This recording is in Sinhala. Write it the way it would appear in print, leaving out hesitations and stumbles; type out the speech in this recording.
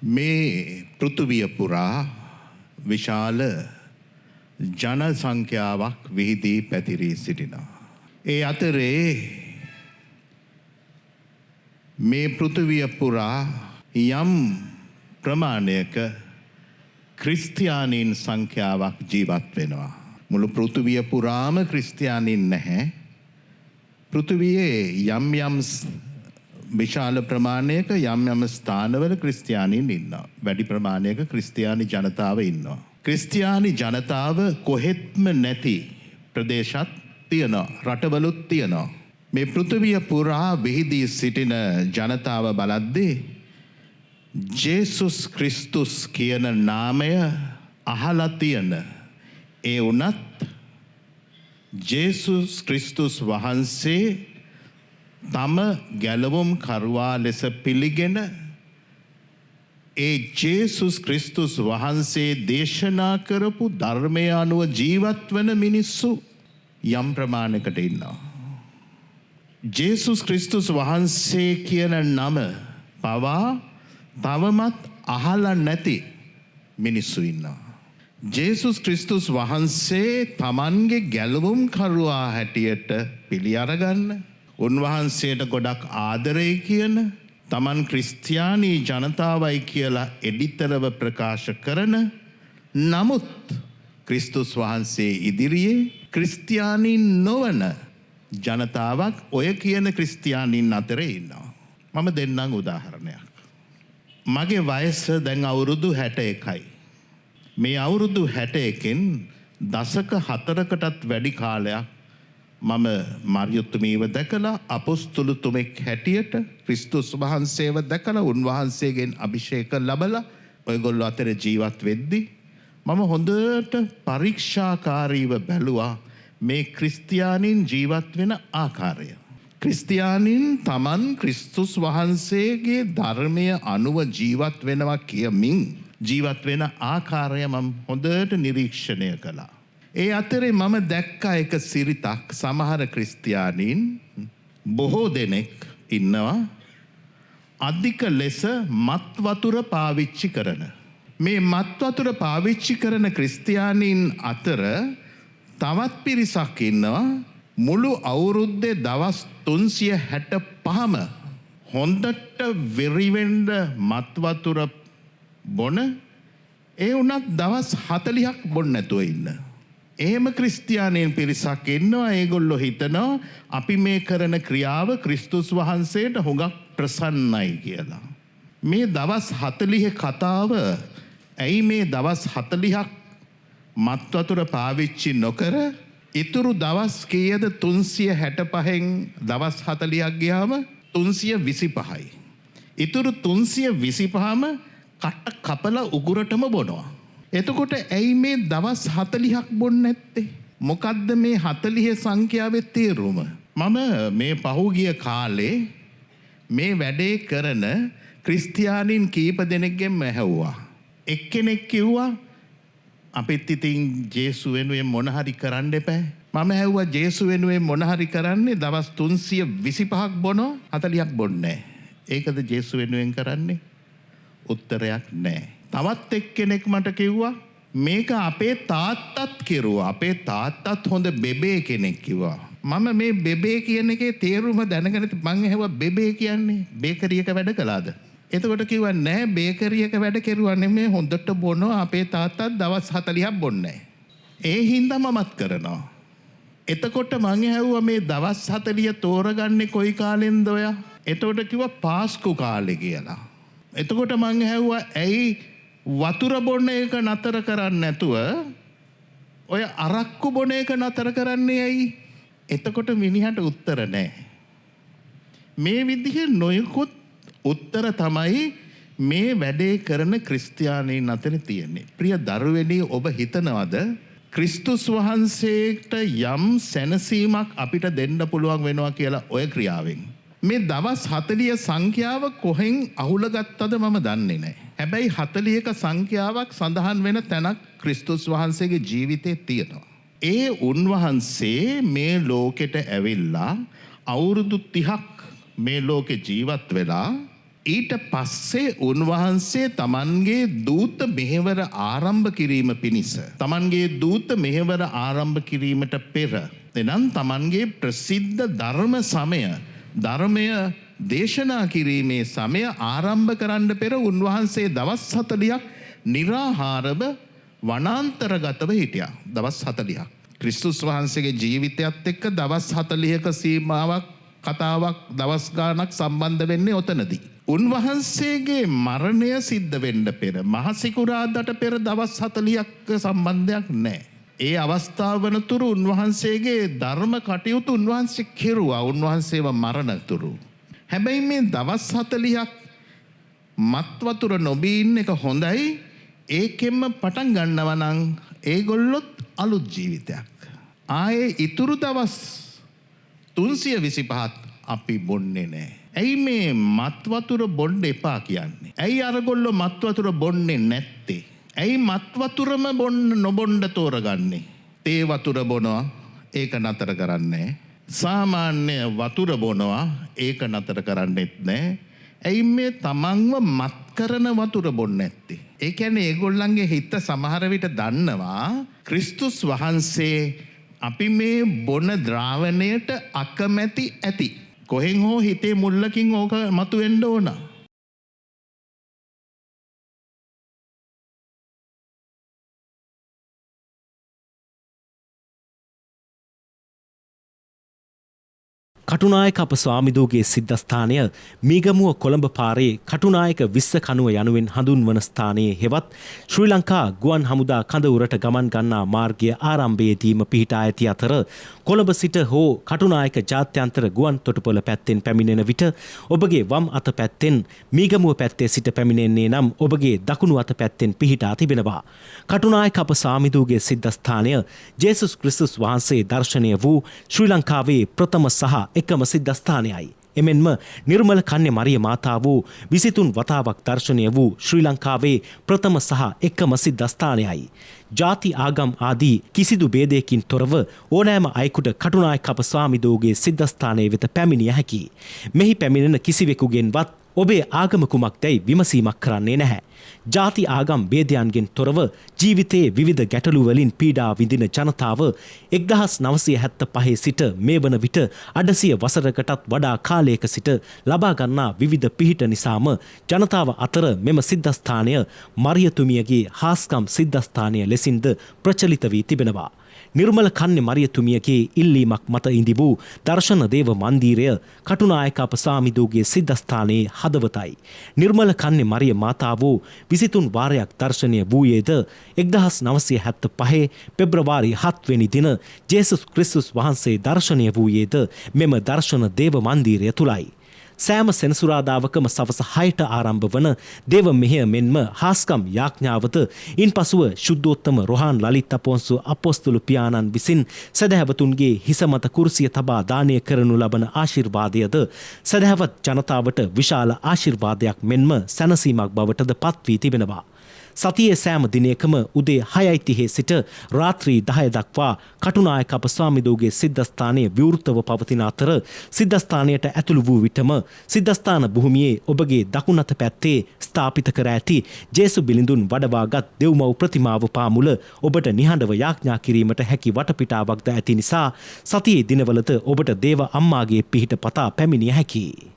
මේ පෘථුවිය පුරා විශාල ජන සංඛ්‍යාවක් විහිදී පැතිරී සිටිනවා. ඒ අතරේ මේ පෘථුවිය පුරා යම් ප්‍රමාණයක ක්‍රිස්තියානීන් සංඛ්‍යාවක් ජීවත් වෙනවා. මුළු පෘථුවිය පුරාම ක්‍රිස්තියානීන් නැහැ. පෘථුවියේ යම් යම් විශාල ප්‍රමාණයක යම් යම් ස්ථානවල ක්‍රිස්තියානීන් ඉන්නවා. වැඩි ප්‍රමාණයක ක්‍රිස්තියානි ජනතාව ඉන්නවා. ක්‍රිස්තියානි ජනතාව කොහෙත්ම නැති ප්‍රදේශත් තියෙනවා. රටවලුත් තියෙනවා. මේ පෘථුවිය පුරා විහිදී සිටින ජනතාව බලද්දී ජේසුස් ක්‍රිස්තුස් කියන නාමය අහලා තියෙන ඒ වුණත් ජේසුස් ක්‍රිස්තුස් වහන්සේ තම ගැලවුම් කරුවා ලෙස පිළිගෙන ඒ ජේසුස් ක්‍රිස්තුස් වහන්සේ දේශනා කරපු ධර්මය අනුව ජීවත් වන මිනිස්සු යම් ප්‍රමාණයකට ඉන්නවා. ජේසුස් ක්‍රිස්තුස් වහන්සේ කියන නම පවා තවමත් අහලා නැති මිනිස්සු ඉන්නවා. ජේසුස් ක්‍රිස්තුස් වහන්සේ තමන්ගේ ගැලවුම් කරුවා හැටියට පිළි අරගන්න, උන්වහන්සේට ගොඩක් ආදරේ කියන, තමන් ක්‍රිස්තියානි ජනතාවයි කියලා එඩිතරව ප්‍රකාශ කරන, නමුත් ක්‍රිස්තුස් වහන්සේ ඉදිරියේ ක්‍රිස්තියානීන් නොවන ජනතාවක් ඔය කියන ක්‍රිස්තියානීන් අතරේ ඉන්නවා. මම දෙන්නම් උදාහරණයක්. මගේ වයස දැන් අවුරුදු 61යි. මේ අවුරුදු 61න් දශක 4කටත් වැඩි කාලයක් මම මරියතුමීව දැකලා අපොස්තුලතුමෙක් හැටියට ක්‍රිස්තුස් වහන්සේව දැකලා උන්වහන්සේගෙන් අභිෂේක ලැබලා ඔයගොල්ලෝ අතර ජීවත් වෙද්දී මම හොඳට පරීක්ෂාකාරීව බැලුවා මේ ක්‍රිස්තියානීන් ජීවත් වෙන ආකාරය. ක්‍රිස්තියානීන් තමන් ක්‍රිස්තුස් වහන්සේගේ ධර්මය අනුව ජීවත් වෙනවා කියමින් ජීවත් වෙන ආකාරය මම හොඳට නිරීක්ෂණය කළා. ඒ අතරේ මම දැක්කා එක සිරිතක්. සමහර ක්‍රිස්තියානීන් බොහෝ දෙනෙක් ඉන්නවා අධික ලෙස මත් වතුර පාවිච්චි කරන. මේ මත් වතුර පාවිච්චි කරන ක්‍රිස්තියානීන් අතර තවත් පිරිසක් ඉන්නවා මුළු අවුරුද්දේ දවස් 365ම හොඳට වෙරිවෙන්න මත් වතුර බොන, ඒ වුණත් දවස් 40ක් බොන්න නැතුව ඉන්න. එහෙම ක්‍රිස්තියානීන් පිරිසක් ඉන්නවා. ඒගොල්ලෝ හිතනවා අපි මේ කරන ක්‍රියාව ක්‍රිස්තුස් වහන්සේට හුඟක් ප්‍රසන්නයි කියලා. මේ දවස් 40 කතාව ඇයි මේ දවස් 40ක් මත් වතුර පාවිච්චි නොකර ඉතුරු දවස් කීයද 365න් දවස් 40ක් ගියාම 325යි. ඉතුරු 325ම කට කපලා උගුරටම බොනවා. එතකොට ඇයි මේ දවස් 40ක් බොන්නේ නැත්තේ? මොකද්ද මේ 40 සංඛ්‍යාවේ තේරුම? මම මේ පහුගිය කාලේ මේ වැඩේ කරන ක්‍රිස්තියානීන් කීප දෙනෙක්ගෙන් ඇහුවා. එක්කෙනෙක් කිව්වා අපිත් ඉතින් ජේසු වෙනුවෙන් මොන හරි කරන්න එපා. මම ඇහුවා ජේසු වෙනුවෙන් මොන හරි කරන්නේ දවස් 325ක් බොනවා 40ක් බොන්නේ නැහැ. ඒකද ජේසු වෙනුවෙන් කරන්නේ? උත්තරයක් නැහැ. තවත් එක්කෙනෙක් මට කිව්වා මේක අපේ තාත්තත් කෙරුවා. අපේ තාත්තත් හොඳ බෙබේ කෙනෙක් කිව්වා. මම මේ බෙබේ කියන එකේ තේරුම දැනගෙන මං ඇහුවා බෙබේ කියන්නේ බේකරියක වැඩ කළාද? එතකොට කිව්වා නෑ බේකරියක වැඩ කෙරුවා නෙමෙයි, හොඳට බොනවා. අපේ තාත්තත් දවස් 40ක් බොන්නේ නැහැ. ඒ හින්දා මමත් කරනවා. එතකොට මං ඇහුවා මේ දවස් 40 තෝරගන්නේ කොයි කාලෙන්ද ඔයා? එතකොට කිව්වා පාස්කු කාලේ කියලා. එතකොට මං ඇහුවා ඇයි වතුර බොන එක නතර කරන්නේ නැතුව ඔය අරක්කු බොන එක නතර කරන්නේ ඇයි? එතකොට මිනිහට උත්තර නැහැ. මේ විදිහේ නොයෙකුත් උත්තර තමයි මේ වැඩේ කරන ක්‍රිස්තියානීන් අතර තියෙන්නේ. ප්‍රිය දරුවනි, ඔබ හිතනවද ක්‍රිස්තුස් වහන්සේට යම් සැනසීමක් අපිට දෙන්න පුළුවන් වෙනවා කියලා ඔය ක්‍රියාවෙන්? මේ දවස් 40 සංඛ්‍යාව කොහෙන් අහුලගත්තද මම දන්නේ නැහැ. හැබැයි 40ක සංඛ්‍යාවක් සඳහන් වෙන තැනක් ක්‍රිස්තුස් වහන්සේගේ ජීවිතේ තියෙනවා. ඒ උන්වහන්සේ මේ ලෝකෙට ඇවිල්ලා අවුරුදු 30ක් මේ ලෝකේ ජීවත් වෙලා ඊට පස්සේ උන්වහන්සේ තමන්ගේ දූත මෙහෙවර ආරම්භ කිරීම පිණිස. තමන්ගේ දූත මෙහෙවර ආරම්භ කිරීමට පෙර. එනම් තමන්ගේ ප්‍රසිද්ධ ධර්ම සමය ධර්මය දේශනා කිරීමේ සමය ආරම්භ කරන්න පෙර උන්වහන්සේ දවස් 40ක් නිරාහාරව වනාන්තරගතව හිටියා. දවස් 40ක්. ක්‍රිස්තුස් වහන්සේගේ ජීවිතයත් එක්ක දවස් 40ක සීමාවක් කතාවක් දවස් ගාණක් සම්බන්ධ වෙන්නේ ඔතනදී. උන්වහන්සේගේ මරණය සිද්ධ වෙන්න පෙර මහසිකුරාදාට පෙර දවස් 40ක සම්බන්ධයක් නැහැ. ඒ අවස්ථාව වනතුරු උන්වහන්සේගේ ධර්ම කටයුතු උන්වහන්සේ කෙරුවා. උන්වහන්සේව මරණතුරු. හැබැයි මේ දවස් 40ක් මත් වතුර නොබී ඉන්න එක හොඳයි. ඒකෙන්ම පටන් ගන්නවා නම් ඒගොල්ලොත් අලුත් ජීවිතයක්. ආයේ ඉතුරු දවස් 325ත් අපි බොන්නේ නැහැ. ඇයි මේ මත් වතුර බොන්න එපා කියන්නේ? ඇයි අරගොල්ලෝ මත් වතුර බොන්නේ නැත්තේ? ඇයි මත් වතුරම නොබොන්න තෝරගන්නේ? තේ වතුර බොනවා ඒක නතර කරන්නේ. සාමාන්‍ය වතුර බොනවා ඒක නතර කරන්නෙත් නැහැ. ඇයි මේ තමන්ව මත් කරන වතුර බොන්නේ නැත්තේ? ඒ කියන්නේ ඒගොල්ලන්ගේ හිත සමහර විට දන්නවා ක්‍රිස්තුස් වහන්සේ අපි මේ බොන ද්‍රාවණයට අකමැති ඇති. කොහෙන් හෝ හිතේ මුල්ලකින් ඕක මතුවෙන්න ඕන. කටුනායක අප ස්වාමිදූගේ සිද්ධස්ථානය මීගමුව කොළඹ පාරේ කටුනායක විස්ස කනුව යනුවෙන් හඳුන්වන ස්ථානයේ හෙවත් ශ්‍රී ලංකා ගුවන් හමුදා කඳවුරට ගමන් ගන්නා මාර්ගය ආරම්භයේදීම පිහිටා ඇති අතර කොළඹ සිට හෝ කටුනායක ජාත්‍යන්තර ගුවන් තොටුපොළ පැත්තෙන් පැමිණෙන විට ඔබගේ වම් අත පැත්තෙන් මීගමුව පැත්තේ සිට පැමිණෙන්නේ නම් ඔබගේ දකුණු අත පැත්තෙන් පිහිටා තිබෙනවා. කටුනායක අප ස්වාමිදූගේ සිද්ධස්ථානය ජේසුස් ක්‍රිස්තුස් වහන්සේ දර්ශනය වූ ශ්‍රී ලංකාවේ ප්‍රථම සහ එකම සිද්ධස්ථානයයි. එමෙන්ම නිර්මල කන්‍ය මරිය මාතා වූ 23 වතාවක් දර්ශනය වූ ශ්‍රී ලංකාවේ ප්‍රථම සහ එකම සිද්ධස්ථානයයි. ජාති ආගම් ආදී කිසිදු ભેදයකින් තොරව ඕනෑම අයෙකුට කටුනායක අප ස්වාමිදූගේ සිද්ධස්ථානයේ වෙත පැමිණිය හැකියි. මෙහි පැමිණෙන කිසිවෙකුගෙන්වත් ඔබේ ආගම කුමක්දැයි විමසීමක් කරන්නේ නැහැ. ජාති ආගම් ભેදයන්ගෙන් තොරව ජීවිතයේ විවිධ ගැටලු වලින් පීඩා විඳින ජනතාව 1975 සිට මේ වන විට 800 වසරකටත් වඩා කාලයක සිට ලබා ගන්නා විවිධ පිහිට නිසාම ජනතාව අතර මෙම සිද්ධස්ථානය මරියතුමියගේ හාස්කම් සිද්ධස්ථානය ලෙසින්ද ප්‍රචලිත වී තිබෙනවා. නිර්මල කන්‍ය මරියතුමියගේ ඉල්ලීමක් මත ඉඳි වූ දර්ශන දේව මන්දිරය කටුනායක අප ස්වාමිදූගේ සිද්ධස්ථානයේ හදවතයි. නිර්මල කන්‍ය මරිය මාතා වූ 23 වාරයක් දර්ශනය වූයේද 1975 පෙබ්‍රවාරි 7 වෙනි දින ජේසුස් ක්‍රිස්තුස් වහන්සේ දර්ශනය වූයේද මෙම දර්ශන දේව මන්දිරය තුලයි. සෑම සෙනසුරාදාවකම සවස 6ට ආරම්භ වන දේව මෙහෙය මෙන්ම හාස්කම් යාඥාවත ඉන්පසුව ශුද්ධෝත්තම රොහාන් ලලිත් අපොන්සු අපොස්තුල පියාණන් විසින් සදහැවතුන්ගේ හිස මත කුරුසිය තබා දානය කරනු ලබන ආශිර්වාදයද සදහැවත් ජනතාවට විශාල ආශිර්වාදයක් මෙන්ම සැනසීමක් බවටද පත් වී තිබෙනවා. සතියේ සෑම දිනයකම උදේ 6:30 සිට රාත්‍රී 10 දක්වා කටුනායක අප ස්වාමිදූගේ සිද්ධස්ථානයේ විවෘතව පවතින අතර සිද්ධස්ථානයට ඇතුළු වූ විටම සිද්ධස්ථාන භූමියේ ඔබගේ දකුණත පැත්තේ ස්ථාපිත කර ඇති ජේසු බිලිඳුන් වඩවාගත් දෙව්මව් ප්‍රතිමාව පාමුල ඔබට නිහඬව යාඥා කිරීමට හැකි වටපිටාවක්ද ඇති නිසා සතියේ දිනවලද ඔබට දේව අම්මාගේ පිහිට පතා පැමිණිය හැකියි.